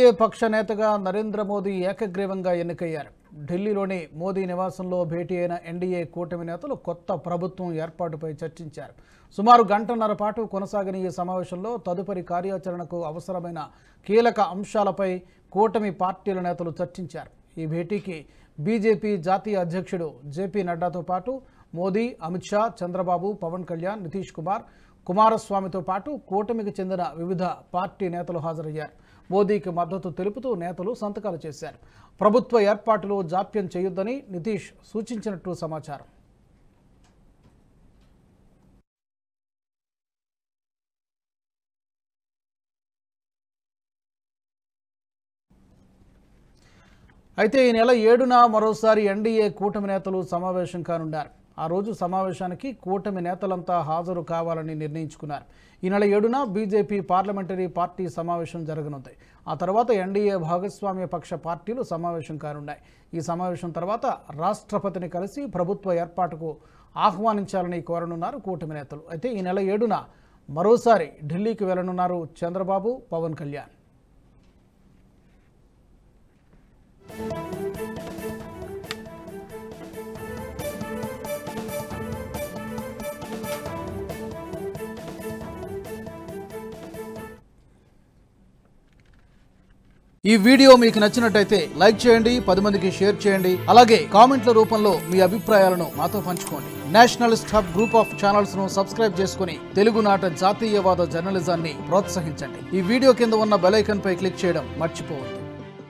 NDA పక్ష నేతగా నరేంద్ర మోదీ ఏకగ్రీవంగా ఎన్నికయ్యారు. ఢిల్లీలోని మోదీ నివాసంలో భేటీ అయిన ఎన్డీఏ కూటమి నేతలు కొత్త ప్రభుత్వం ఏర్పాటుపై చర్చించారు. సుమారు గంటన్నర పాటు కొనసాగిన ఈ సమావేశంలో తదుపరి కార్యాచరణకు అవసరమైన కీలక అంశాలపై కూటమి పార్టీల నేతలు చర్చించారు. ఈ భేటీకి బీజేపీ జాతీయ అధ్యక్షుడు జేపీ నడ్డాతో పాటు మోదీ, అమిత్ షా, చంద్రబాబు, పవన్ కళ్యాణ్, నితీష్ కుమార్, కుమారస్వామితో పాటు కూటమికి చెందిన వివిధ పార్టీ నేతలు హాజరయ్యారు. మోదీకి మద్దతు తెలుపుతూ నేతలు సంతకాలు చేశారు. ప్రభుత్వ ఏర్పాటులో జాప్యం చేయొద్దని నితీష్ సూచించినట్టు సమాచారం. అయితే ఈ నెల 7న మరోసారి ఎన్డీఏ కూటమి నేతలు సమావేశం కానున్నారు. ఆ రోజు సమావేశానికి కూటమి నేతలంతా హాజరు కావాలని నిర్ణయించుకున్నారు. ఈ నెల 7న బీజేపీ పార్లమెంటరీ పార్టీ సమావేశం జరగనుంది. ఆ తర్వాత ఎన్డీఏ భాగస్వామ్య పక్ష పార్టీలు సమావేశం కానున్నాయి. ఈ సమావేశం తర్వాత రాష్ట్రపతిని కలిసి ప్రభుత్వ ఏర్పాటుకు ఆహ్వానించాలని కోరనున్నారు కూటమి నేతలు. అయితే ఈ నెల 7న మరోసారి ఢిల్లీకి వెళ్లనున్నారు చంద్రబాబు, పవన్ కళ్యాణ్. ఈ వీడియో మీకు నచ్చినట్టయితే లైక్ చేయండి, 10 మందికి షేర్ చేయండి. అలాగే కామెంట్ల రూపంలో మీ అభిప్రాయాలను మాతో పంచుకోండి. Nationalist hub group of channels ను సబ్స్క్రైబ్ చేసుకుని తెలుగునాట జాతీయవాద జర్నలిజాన్ని ప్రోత్సహించండి. ఈ వీడియో కింద ఉన్న బెల్ ఐకాన్ పై క్లిక్ చేయడం మర్చిపోవద్దు.